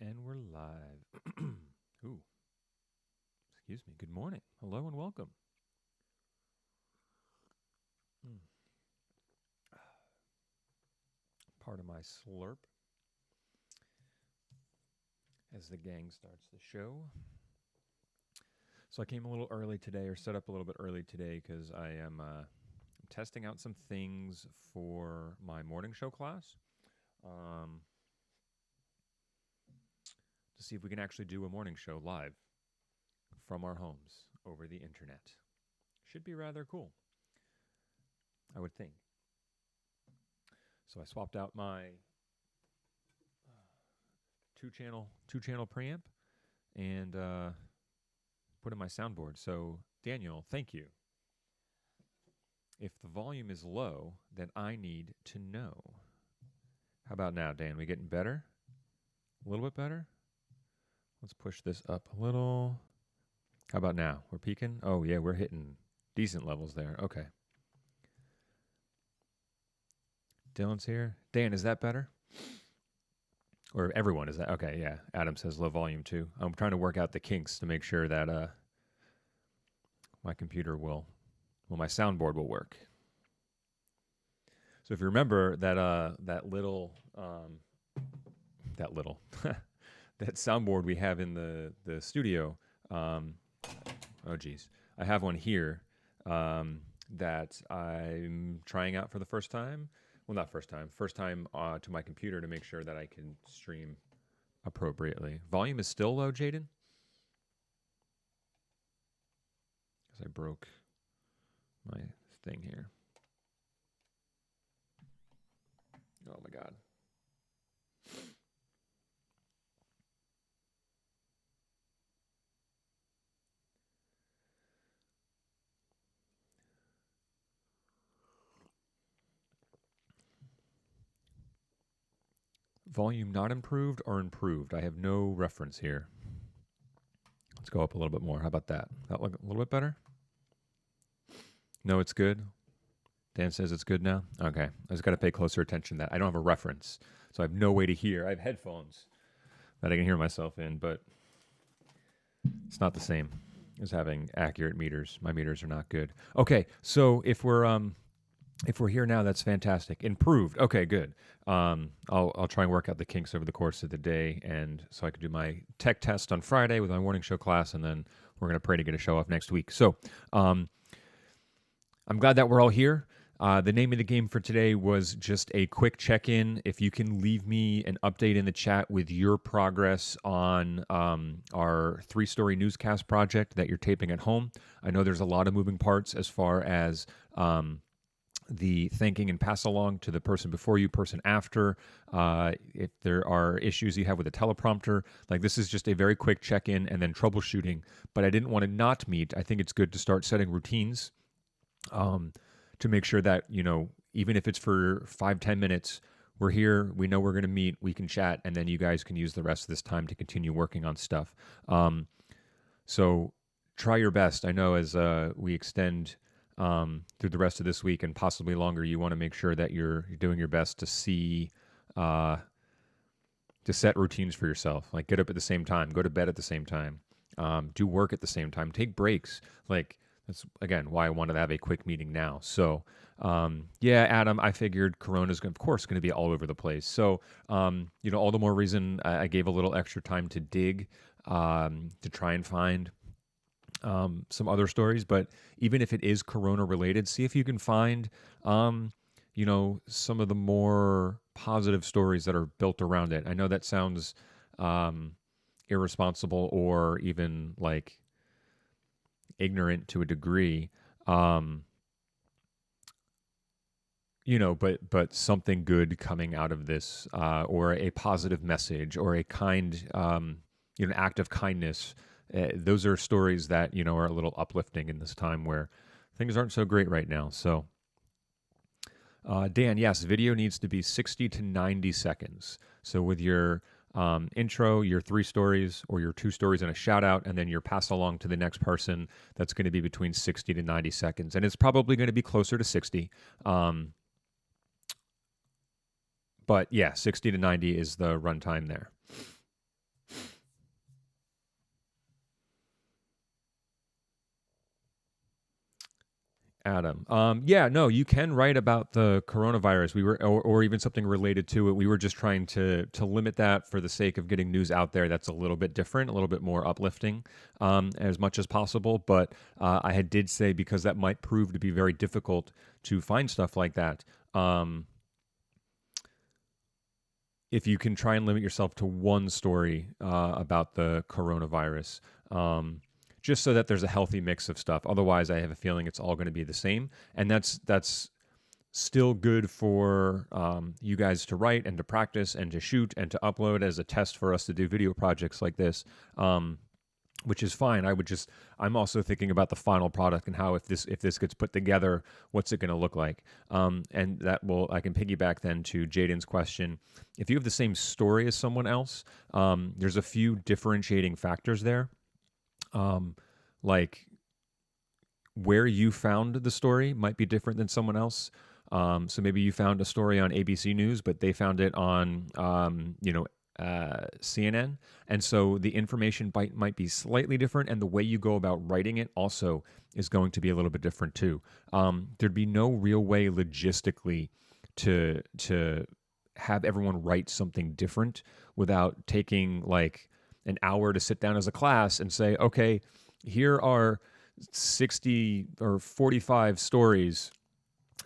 And we're live. Ooh, excuse me. Good morning. Hello and welcome. Mm. Part of my slurp as the gang starts the show. So I came a little early today, or set up a little bit early today, because I am testing out some things for my morning show class to see if we can actually do a morning show live from our homes over the internet. Should be rather cool, I would think. So I swapped out my two channel preamp and put in my soundboard. So Daniel, thank you. If the volume is low, then I need to know. How about now, Dan? We getting better? A little bit better? Let's push this up a little. How about now? We're peaking? Oh, yeah, we're hitting decent levels there. Okay. Dylan's here. Dan, is that better? Or everyone, is that? Okay, yeah. Adam says low volume too. I'm trying to work out the kinks to make sure that my computer will, my soundboard will work. So if you remember that little that soundboard we have in the studio, oh geez, I have one here that I'm trying out for the first time. Well, not first time to my computer to make sure that I can stream appropriately. Volume is still low, Jaden? Because I broke my thing here. Oh my God. Volume not improved or improved? I have no reference here. Let's go up a little bit more. How about that? That look a little bit better? No, it's good. Dan says it's good now? Okay. I just got to pay closer attention to that. I don't have a reference, so I have no way to hear. I have headphones that I can hear myself in, but it's not the same as having accurate meters. My meters are not good. Okay, so if we're here now, that's fantastic. Improved. Okay, good. I'll try and work out the kinks over the course of the day, and so I can do my tech test on Friday with my morning show class, and then we're going to pray to get a show off next week. So I'm glad that we're all here. The name of the game for today was just a quick check-in. If you can leave me an update in the chat with your progress on our 3-story newscast project that you're taping at home. I know there's a lot of moving parts as far as the thanking and pass along to the person before you, person after. If there are issues you have with a teleprompter, like this is just a very quick check-in and then troubleshooting. But I didn't want to not meet. I think it's good to start setting routines to make sure that, even if it's for 5-10 minutes, we're here, we know we're going to meet, we can chat, and then you guys can use the rest of this time to continue working on stuff. So try your best. I know as we extend through the rest of this week and possibly longer, you want to make sure that you're doing your best to see, to set routines for yourself. Like get up at the same time, go to bed at the same time, do work at the same time, take breaks. Like that's, again, why I wanted to have a quick meeting now. So, yeah, Adam, I figured Corona's, of course, going to be all over the place. So, all the more reason I gave a little extra time to dig, to try and find some other stories. But even if it is Corona related, see if you can find, some of the more positive stories that are built around it. I know that sounds irresponsible or even like ignorant to a degree, but something good coming out of this, or a positive message, or a kind, an act of kindness. Those are stories that are a little uplifting in this time where things aren't so great right now. So, Dan, yes, video needs to be 60 to 90 seconds. So with your intro, your 3 stories or your 2 stories and a shout out, and then your pass along to the next person, that's going to be between 60 to 90 seconds. And it's probably going to be closer to 60. But yeah, 60 to 90 is the runtime there. Adam. Yeah, no, you can write about the coronavirus. We were, or even something related to it. We were just trying to limit that for the sake of getting news out there. That's a little bit different, a little bit more uplifting, as much as possible. But did say, because that might prove to be very difficult to find stuff like that. If you can try and limit yourself to one story about the coronavirus. Just so that there's a healthy mix of stuff. Otherwise, I have a feeling it's all going to be the same, and that's still good for you guys to write and to practice and to shoot and to upload as a test for us to do video projects like this, which is fine. I'm also thinking about the final product and how if this gets put together, what's it going to look like, and I can piggyback then to Jaden's question. If you have the same story as someone else, there's a few differentiating factors there. Like where you found the story might be different than someone else. So maybe you found a story on ABC News, but they found it on, CNN. And so the information might be slightly different. And the way you go about writing it also is going to be a little bit different too. There'd be no real way logistically to have everyone write something different without taking like an hour to sit down as a class and say, okay, here are 60 or 45 stories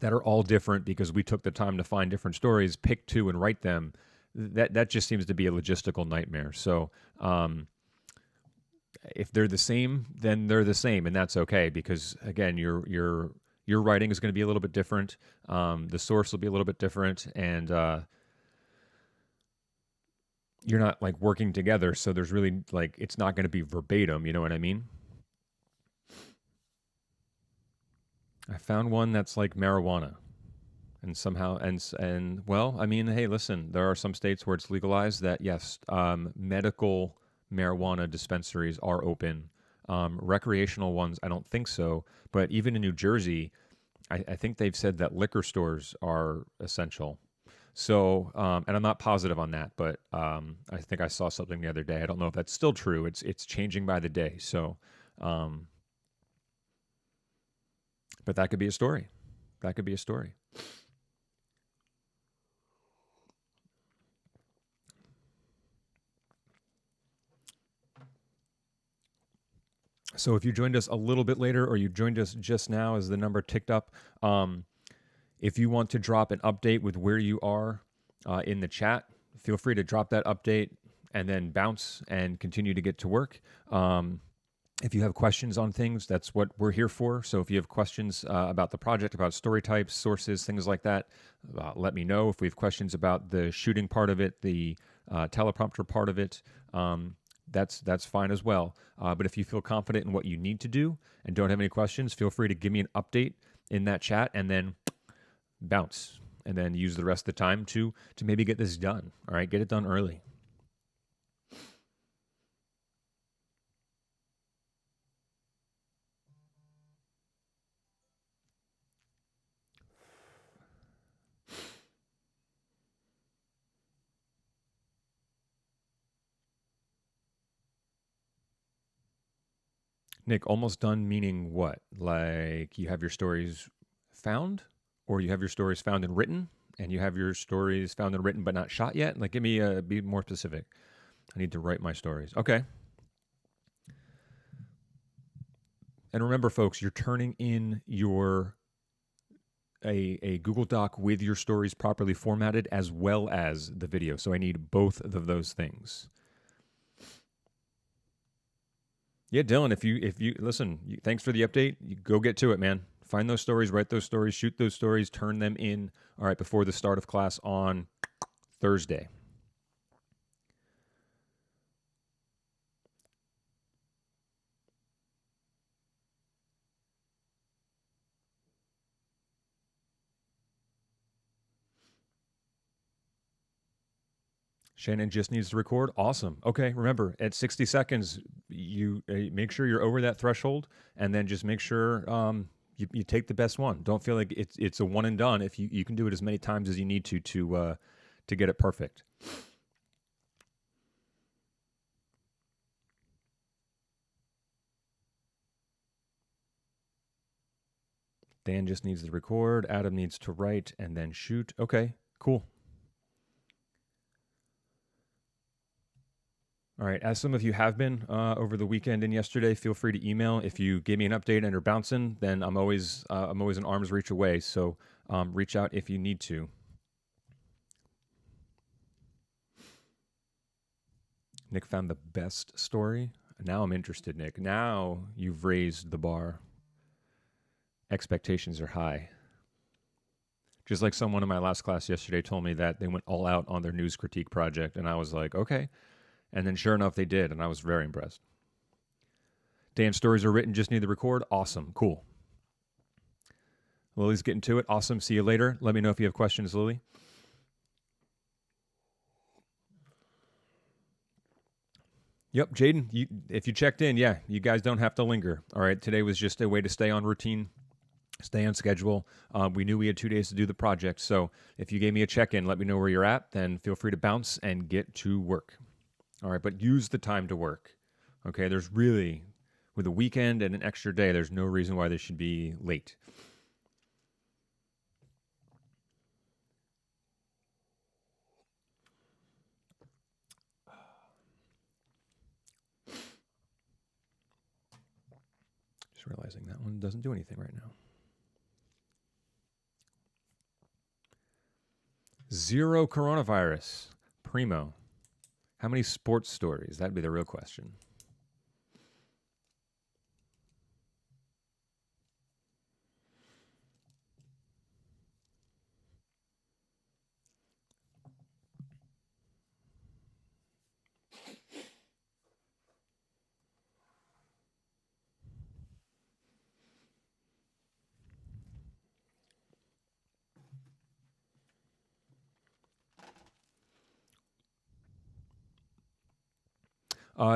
that are all different because we took the time to find different stories, pick two and write them. That just seems to be a logistical nightmare. So if they're the same, then they're the same, and that's okay because again, your writing is going to be a little bit different. The source will be a little bit different, and you're not like working together, so there's really like it's not going to be verbatim. You know what I mean? I found one that's like marijuana, and somehow and well, I mean, hey, listen, there are some states where it's legalized that yes, medical marijuana dispensaries are open. Recreational ones, I don't think so. But even in New Jersey, I think they've said that liquor stores are essential. So, and I'm not positive on that, but I think I saw something the other day. I don't know if that's still true. It's changing by the day. So, but that could be a story. That could be a story. So if you joined us a little bit later or you joined us just now as the number ticked up, if you want to drop an update with where you are in the chat, feel free to drop that update and then bounce and continue to get to work. If you have questions on things, that's what we're here for. So if you have questions about the project, about story types, sources, things like that, let me know. If we have questions about the shooting part of it, the teleprompter part of it, that's fine as well. But if you feel confident in what you need to do and don't have any questions, feel free to give me an update in that chat and then bounce and then use the rest of the time to maybe get this done. All right, get it done early. Nick, almost done meaning what? Like you have your stories found, or you have your stories found and written, and you have your stories found and written but not shot yet? Like, be more specific. I need to write my stories. Okay. And remember, folks, you're turning in a Google Doc with your stories properly formatted as well as the video. So I need both of those things. Yeah, Dylan, if you listen, thanks for the update. You go get to it, man. Find those stories, write those stories, shoot those stories, turn them in, all right, before the start of class on Thursday. Shannon just needs to record. Awesome. Okay, remember, at 60 seconds, you make sure you're over that threshold, and then just make sure you take the best one. Don't feel like it's a one and done. If you can do it as many times as you need to get it perfect. Dan just needs to record. Adam needs to write and then shoot. Okay, cool. All right, as some of you have been over the weekend and yesterday, feel free to email. If you give me an update and are bouncing, then I'm always an arm's reach away. So reach out if you need to. Nick found the best story. Now I'm interested, Nick. Now you've raised the bar. Expectations are high. Just like someone in my last class yesterday told me that they went all out on their news critique project, and I was like, okay. And then sure enough, they did, and I was very impressed. Dan's stories are written, just need to record. Awesome, cool. Lily's getting to it. Awesome, see you later. Let me know if you have questions, Lily. Yep, Jaden, if you checked in, yeah, you guys don't have to linger. All right, today was just a way to stay on routine, stay on schedule. We knew we had 2 days to do the project, so if you gave me a check-in, let me know where you're at, then feel free to bounce and get to work. All right, but use the time to work. Okay, there's really, with a weekend and an extra day, there's no reason why this should be late. Just realizing that one doesn't do anything right now. 0 coronavirus. Primo. How many sports stories? That'd be the real question.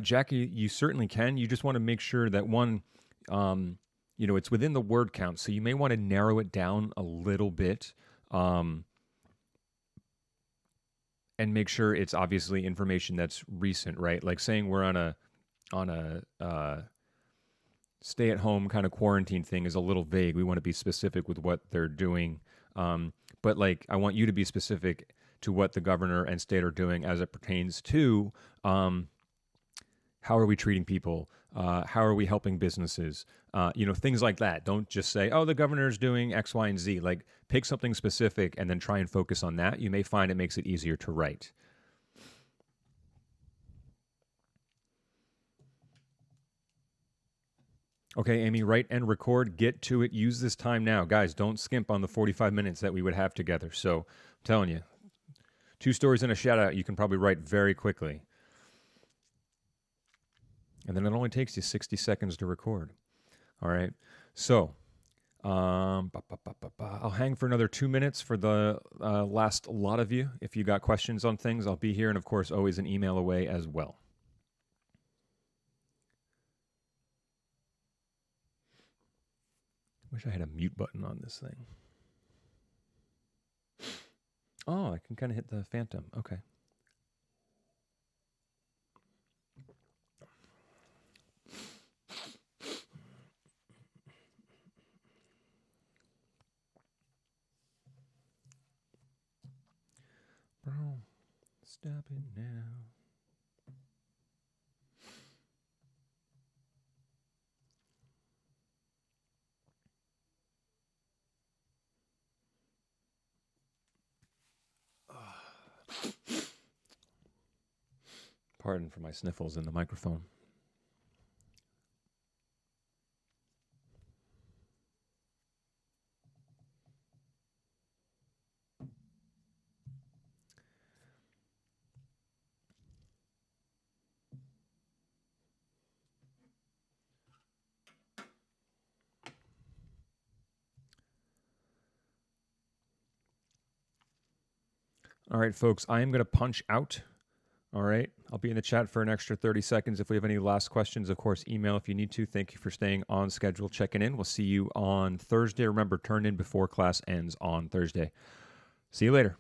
Jackie, you certainly can. You just want to make sure that one, it's within the word count. So you may want to narrow it down a little bit, and make sure it's obviously information that's recent, right? Like saying we're on a stay-at-home kind of quarantine thing is a little vague. We want to be specific with what they're doing, but like I want you to be specific to what the governor and state are doing as it pertains to. How are we treating people? How are we helping businesses? Things like that. Don't just say, oh, the governor's doing X, Y, and Z. Like, pick something specific and then try and focus on that. You may find it makes it easier to write. Okay, Amy, write and record. Get to it. Use this time now. Guys, don't skimp on the 45 minutes that we would have together. So, I'm telling you, 2 stories and a shout-out you can probably write very quickly. And then it only takes you 60 seconds to record. All right. So I'll hang for another 2 minutes for the last lot of you. If you got questions on things, I'll be here. And of course, always an email away as well. Wish I had a mute button on this thing. Oh, I can kind of hit the phantom. Okay. Bro, stop it now. Pardon for my sniffles in the microphone. All right, folks, I am going to punch out. All right, I'll be in the chat for an extra 30 seconds. If we have any last questions, of course, email if you need to. Thank you for staying on schedule, checking in. We'll see you on Thursday. Remember, turn in before class ends on Thursday. See you later.